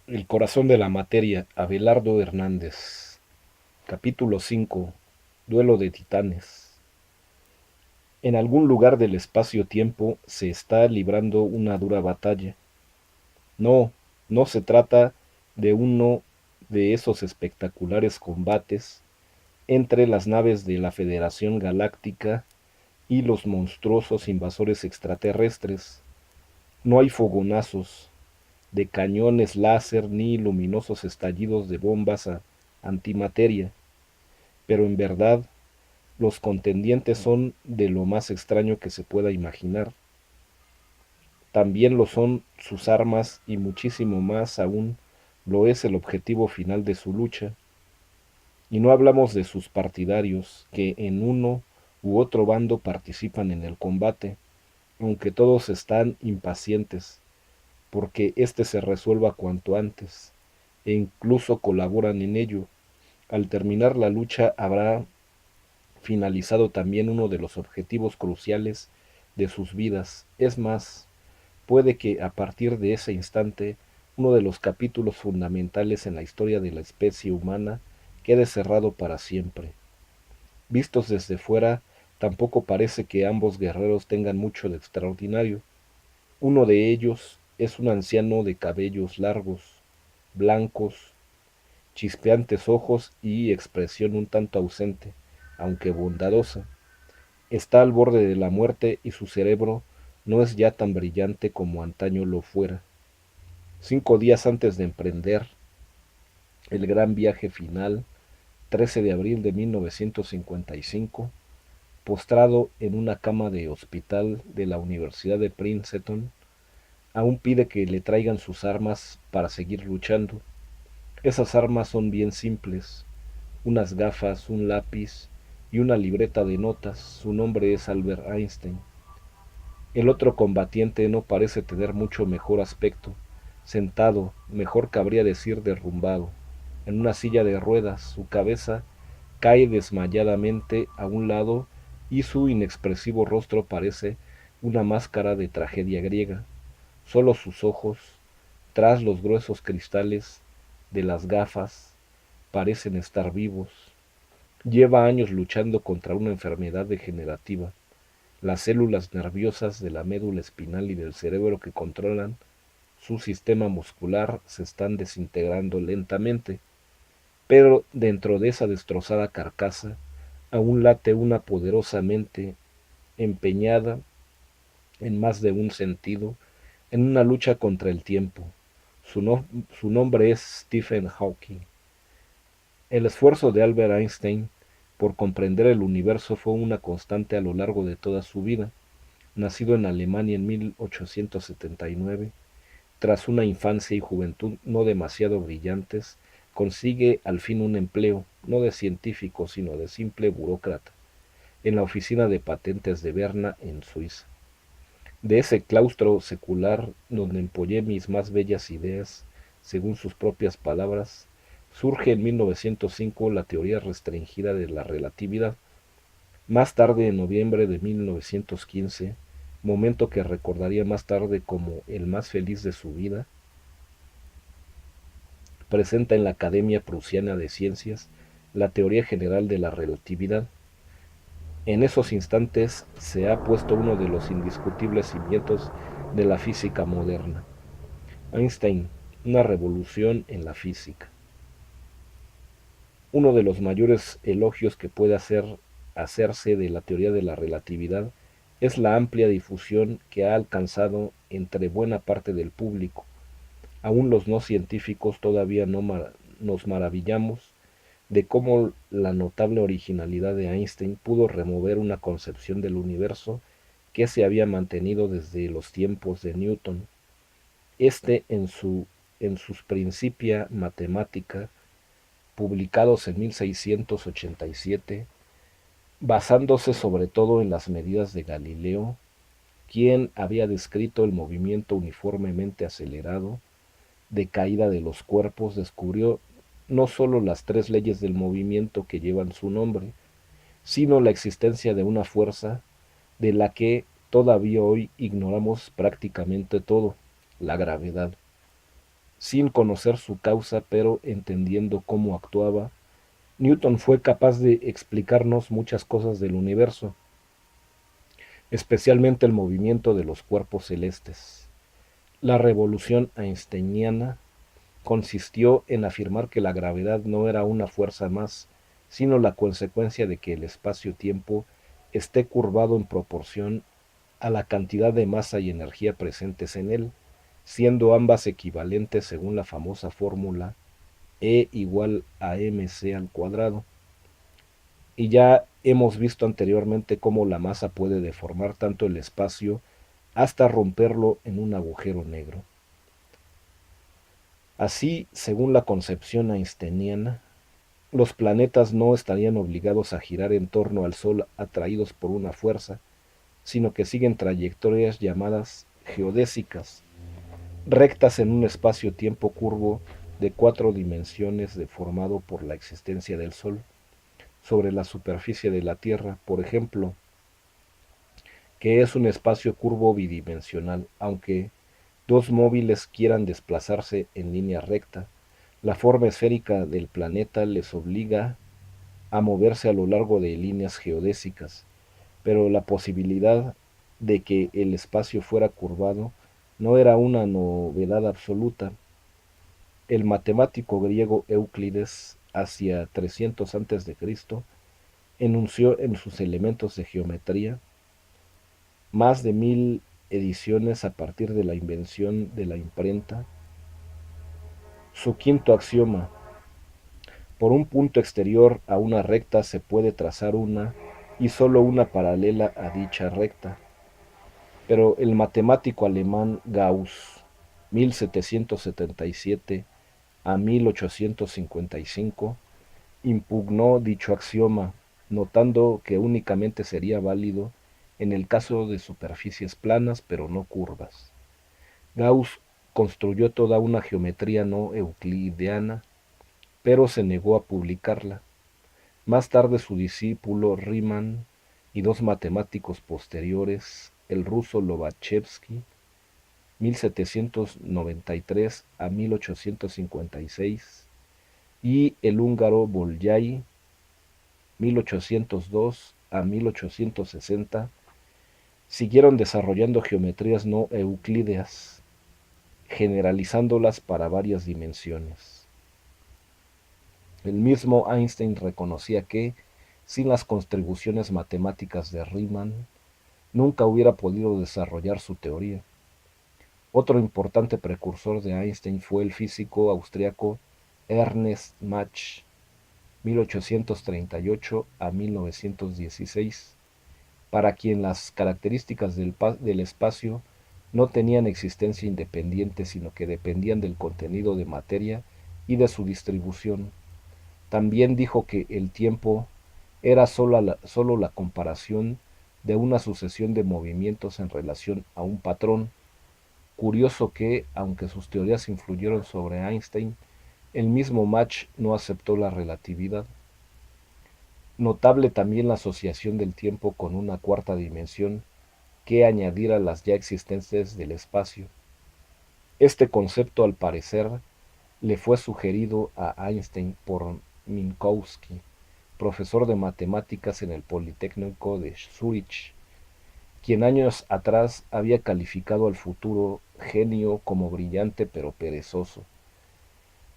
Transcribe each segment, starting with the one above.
El corazón de la materia, Abelardo Hernández. Capítulo 5. Duelo de titanes. En algún lugar del espacio-tiempo se está librando una dura batalla. No, no se trata de uno de esos espectaculares combates entre las naves de la Federación Galáctica y los monstruosos invasores extraterrestres. No hay fogonazos de cañones láser ni luminosos estallidos de bombas antimateria, pero en verdad los contendientes son de lo más extraño que se pueda imaginar. También lo son sus armas y muchísimo más aún lo es el objetivo final de su lucha. Y no hablamos de sus partidarios, que en uno u otro bando participan en el combate, aunque todos están impacientes porque éste se resuelva cuanto antes, e incluso colaboran en ello. Al terminar la lucha habrá finalizado también uno de los objetivos cruciales de sus vidas. Es más, puede que a partir de ese instante uno de los capítulos fundamentales en la historia de la especie humana quede cerrado para siempre. Vistos desde fuera, tampoco parece que ambos guerreros tengan mucho de extraordinario. Uno de ellos es un anciano de cabellos largos, blancos, chispeantes ojos y expresión un tanto ausente, aunque bondadosa. Está al borde de la muerte y su cerebro no es ya tan brillante como antaño lo fuera. 5 días antes de emprender el gran viaje final, 13 de abril de 1955, postrado en una cama de hospital de la Universidad de Princeton, aún pide que le traigan sus armas para seguir luchando. Esas armas son bien simples, unas gafas, un lápiz y una libreta de notas. Su nombre es Albert Einstein. El otro combatiente no parece tener mucho mejor aspecto, sentado, mejor cabría decir derrumbado, en una silla de ruedas. Su cabeza cae desmayadamente a un lado y su inexpresivo rostro parece una máscara de tragedia griega. Solo sus ojos, tras los gruesos cristales de las gafas, parecen estar vivos. Lleva años luchando contra una enfermedad degenerativa. Las células nerviosas de la médula espinal y del cerebro que controlan su sistema muscular se están desintegrando lentamente, pero dentro de esa destrozada carcasa aún late una poderosa mente empeñada en más de un sentido en una lucha contra el tiempo. Su nombre es Stephen Hawking. El esfuerzo de Albert Einstein por comprender el universo fue una constante a lo largo de toda su vida. Nacido en Alemania en 1879, tras una infancia y juventud no demasiado brillantes, consigue al fin un empleo, no de científico, sino de simple burócrata, en la oficina de patentes de Berna, en Suiza. De ese claustro secular donde empollé mis más bellas ideas, según sus propias palabras, surge en 1905 la teoría restringida de la relatividad. Más tarde, en noviembre de 1915, momento que recordaría más tarde como el más feliz de su vida, presenta en la Academia Prusiana de Ciencias la teoría general de la relatividad. En esos instantes se ha puesto uno de los indiscutibles cimientos de la física moderna. Einstein, una revolución en la física. Uno de los mayores elogios que puede hacerse de la teoría de la relatividad es la amplia difusión que ha alcanzado entre buena parte del público. Aún los no científicos todavía no nos maravillamos de cómo la notable originalidad de Einstein pudo remover una concepción del universo que se había mantenido desde los tiempos de Newton. Este, en sus Principia Mathematica, publicados en 1687, basándose sobre todo en las medidas de Galileo, quien había descrito el movimiento uniformemente acelerado de caída de los cuerpos, descubrió no sólo las tres leyes del movimiento que llevan su nombre, sino la existencia de una fuerza de la que todavía hoy ignoramos prácticamente todo, la gravedad. Sin conocer su causa, pero entendiendo cómo actuaba, Newton fue capaz de explicarnos muchas cosas del universo, especialmente el movimiento de los cuerpos celestes. La revolución einsteiniana consistió en afirmar que la gravedad no era una fuerza más, sino la consecuencia de que el espacio-tiempo esté curvado en proporción a la cantidad de masa y energía presentes en él, siendo ambas equivalentes según la famosa fórmula E igual a mc al cuadrado. Y ya hemos visto anteriormente cómo la masa puede deformar tanto el espacio hasta romperlo en un agujero negro. Así, según la concepción einsteiniana, los planetas no estarían obligados a girar en torno al Sol atraídos por una fuerza, sino que siguen trayectorias llamadas geodésicas, rectas en un espacio-tiempo curvo de 4 dimensiones deformado por la existencia del Sol sobre la superficie de la Tierra, por ejemplo, que es un espacio curvo bidimensional, aunque dos móviles quieran desplazarse en línea recta. La forma esférica del planeta les obliga a moverse a lo largo de líneas geodésicas, pero la posibilidad de que el espacio fuera curvado no era una novedad absoluta. El matemático griego Euclides, hacia 300 a.C., enunció en sus elementos de geometría más de 1000 ediciones a partir de la invención de la imprenta. Su quinto axioma: por un punto exterior a una recta se puede trazar una y sólo una paralela a dicha recta. Pero el matemático alemán Gauss, 1777 a 1855, impugnó dicho axioma, notando que únicamente sería válido en el caso de superficies planas pero no curvas. Gauss construyó toda una geometría no euclidiana, pero se negó a publicarla. Más tarde su discípulo Riemann y dos matemáticos posteriores, el ruso Lobachevsky, 1793 a 1856, y el húngaro Bolyai, 1802 a 1860, siguieron desarrollando geometrías no euclídeas, generalizándolas para varias dimensiones. El mismo Einstein reconocía que, sin las contribuciones matemáticas de Riemann, nunca hubiera podido desarrollar su teoría. Otro importante precursor de Einstein fue el físico austriaco Ernst Mach, 1838 a 1916, para quien las características del espacio no tenían existencia independiente, sino que dependían del contenido de materia y de su distribución. También dijo que el tiempo era solo la comparación de una sucesión de movimientos en relación a un patrón. Curioso que, aunque sus teorías influyeron sobre Einstein, el mismo Mach no aceptó la relatividad. Notable también la asociación del tiempo con una cuarta dimensión que añadir a las ya existentes del espacio. Este concepto, al parecer, le fue sugerido a Einstein por Minkowski, profesor de matemáticas en el Politécnico de Zúrich, quien años atrás había calificado al futuro genio como brillante pero perezoso.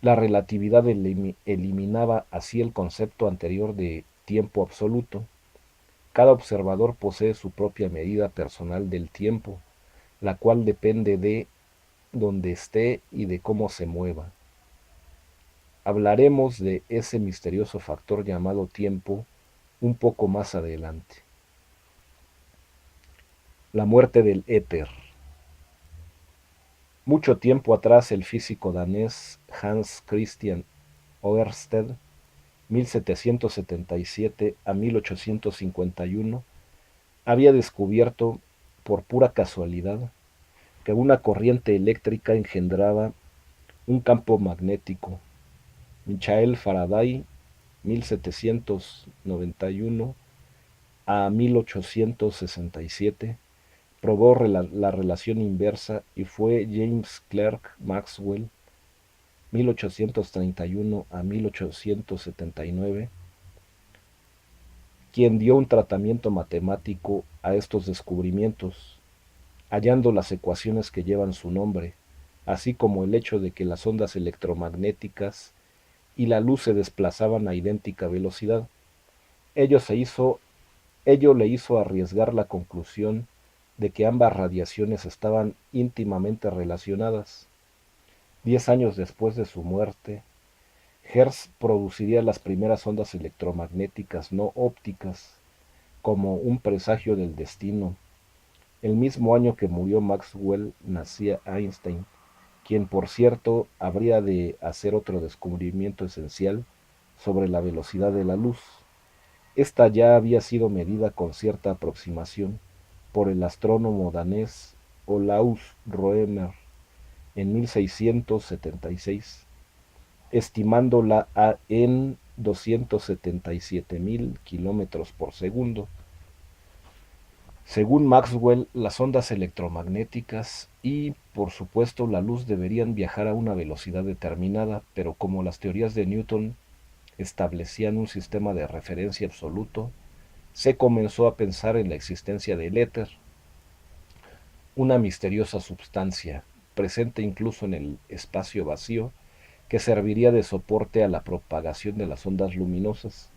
La relatividad eliminaba así el concepto anterior de tiempo absoluto. Cada observador posee su propia medida personal del tiempo, la cual depende de donde esté y de cómo se mueva. Hablaremos de ese misterioso factor llamado tiempo un poco más adelante. La muerte del éter. Mucho tiempo atrás el físico danés Hans Christian Ørsted, 1777 a 1851, había descubierto, por pura casualidad, que una corriente eléctrica engendraba un campo magnético. Michael Faraday, 1791 a 1867, probó la relación inversa y fue James Clerk Maxwell, 1831 a 1879, quien dio un tratamiento matemático a estos descubrimientos, hallando las ecuaciones que llevan su nombre, así como el hecho de que las ondas electromagnéticas y la luz se desplazaban a idéntica velocidad. Ello, ello le hizo arriesgar la conclusión de que ambas radiaciones estaban íntimamente relacionadas. 10 años después de su muerte, Hertz produciría las primeras ondas electromagnéticas no ópticas como un presagio del destino. El mismo año que murió Maxwell nacía Einstein, quien por cierto habría de hacer otro descubrimiento esencial sobre la velocidad de la luz. Esta ya había sido medida con cierta aproximación por el astrónomo danés Olaus Rømer en 1676, estimándola en 277.000 kilómetros por segundo. Según Maxwell, las ondas electromagnéticas y, por supuesto, la luz deberían viajar a una velocidad determinada, pero como las teorías de Newton establecían un sistema de referencia absoluto, se comenzó a pensar en la existencia del éter, una misteriosa substancia, presente incluso en el espacio vacío, que serviría de soporte a la propagación de las ondas luminosas.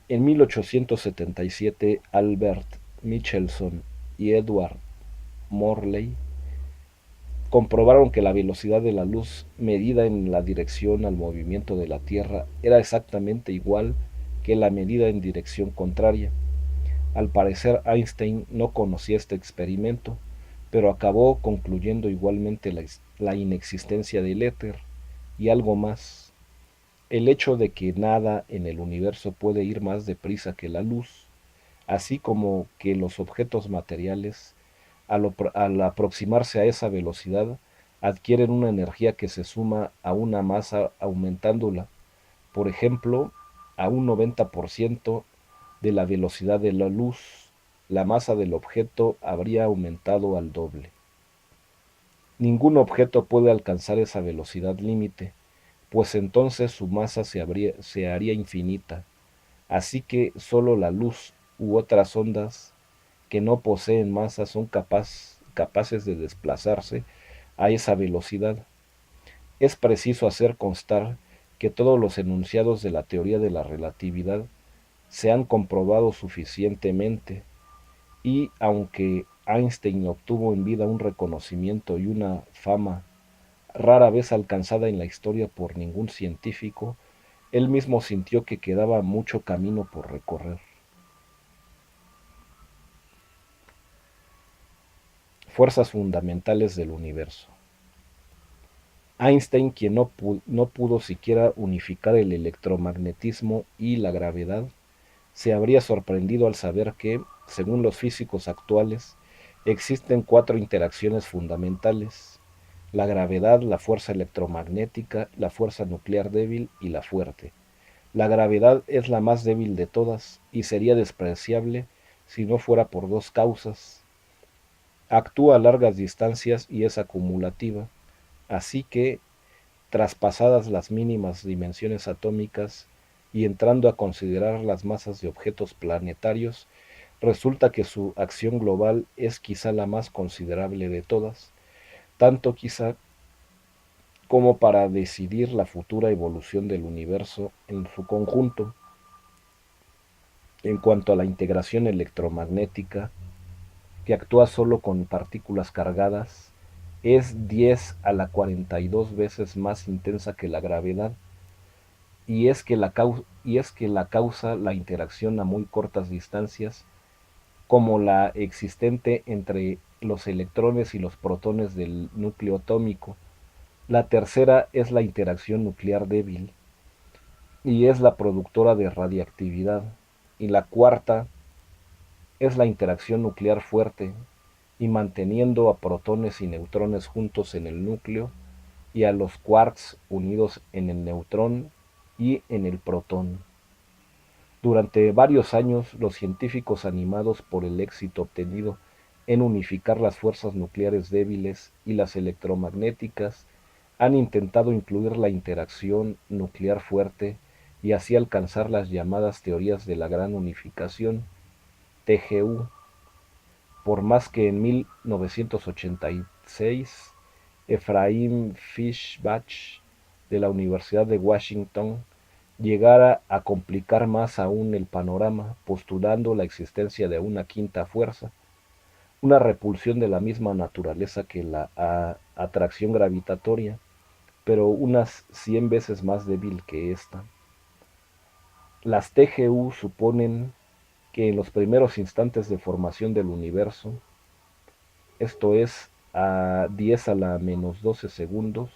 En 1877, Albert Michelson y Edward Morley comprobaron que la velocidad de la luz medida en la dirección al movimiento de la Tierra era exactamente igual que la medida en dirección contraria. Al parecer Einstein no conocía este experimento, pero acabó concluyendo igualmente la inexistencia del éter y algo más, el hecho de que nada en el universo puede ir más deprisa que la luz, así como que los objetos materiales, al aproximarse a esa velocidad, adquieren una energía que se suma a una masa aumentándola, por ejemplo, a un 90% de la velocidad de la luz, la masa del objeto habría aumentado al doble. Ningún objeto puede alcanzar esa velocidad límite, pues entonces su masa se haría infinita, así que solo la luz u otras ondas que no poseen masa son capaces de desplazarse a esa velocidad. Es preciso hacer constar que todos los enunciados de la teoría de la relatividad se han comprobado suficientemente y aunque Einstein obtuvo en vida un reconocimiento y una fama rara vez alcanzada en la historia por ningún científico, él mismo sintió que quedaba mucho camino por recorrer. Fuerzas fundamentales del universo. Einstein, quien no pudo siquiera unificar el electromagnetismo y la gravedad, se habría sorprendido al saber que, según los físicos actuales, existen cuatro interacciones fundamentales: la gravedad, la fuerza electromagnética, la fuerza nuclear débil y la fuerte. La gravedad es la más débil de todas y sería despreciable si no fuera por dos causas. Actúa a largas distancias y es acumulativa, así que, traspasadas las mínimas dimensiones atómicas y entrando a considerar las masas de objetos planetarios, resulta que su acción global es quizá la más considerable de todas, tanto quizá como para decidir la futura evolución del universo en su conjunto. En cuanto a la integración electromagnética, que actúa solo con partículas cargadas, es 10 a la 42 veces más intensa que la gravedad, y es que la causa la interacción a muy cortas distancias, como la existente entre los electrones y los protones del núcleo atómico. La tercera es la interacción nuclear débil, y es la productora de radiactividad, y la cuarta es la interacción nuclear fuerte, y manteniendo a protones y neutrones juntos en el núcleo y a los quarks unidos en el neutrón y en el protón. Durante varios años, los científicos, animados por el éxito obtenido en unificar las fuerzas nucleares débiles y las electromagnéticas, han intentado incluir la interacción nuclear fuerte y así alcanzar las llamadas teorías de la gran unificación, TGU, por más que en 1986 Ephraim Fishbach de la Universidad de Washington llegara a complicar más aún el panorama, postulando la existencia de una quinta fuerza, una repulsión de la misma naturaleza que la atracción gravitatoria, pero unas 100 veces más débil que esta. Las TGU suponen que en los primeros instantes de formación del universo, esto es a 10 a la menos 12 segundos,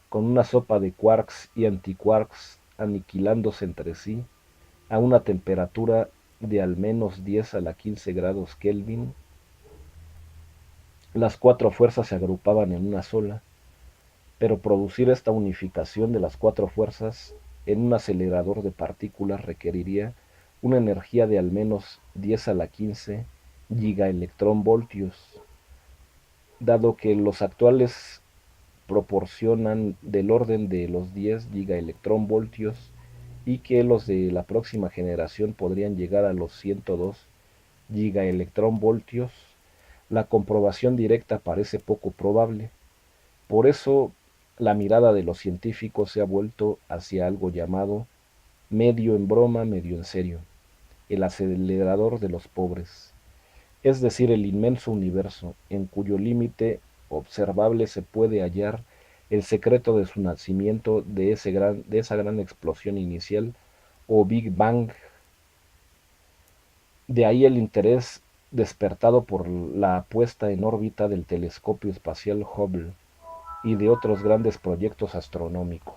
con una sopa de quarks y antiquarks aniquilándose entre sí a una temperatura de al menos 10 a la 15 grados Kelvin, las cuatro fuerzas se agrupaban en una sola, pero producir esta unificación de las cuatro fuerzas en un acelerador de partículas requeriría una energía de al menos 10 a la 15 gigaelectronvoltios, dado que los actuales proporcionan del orden de los 10 gigaelectronvoltios y que los de la próxima generación podrían llegar a los 102 gigaelectronvoltios, la comprobación directa parece poco probable. Por eso la mirada de los científicos se ha vuelto hacia algo llamado, medio en broma, medio en serio, el acelerador de los pobres, es decir, el inmenso universo, en cuyo límite observable se puede hallar el secreto de su nacimiento de esa gran explosión inicial o Big Bang. De ahí el interés despertado por la puesta en órbita del telescopio espacial Hubble y de otros grandes proyectos astronómicos.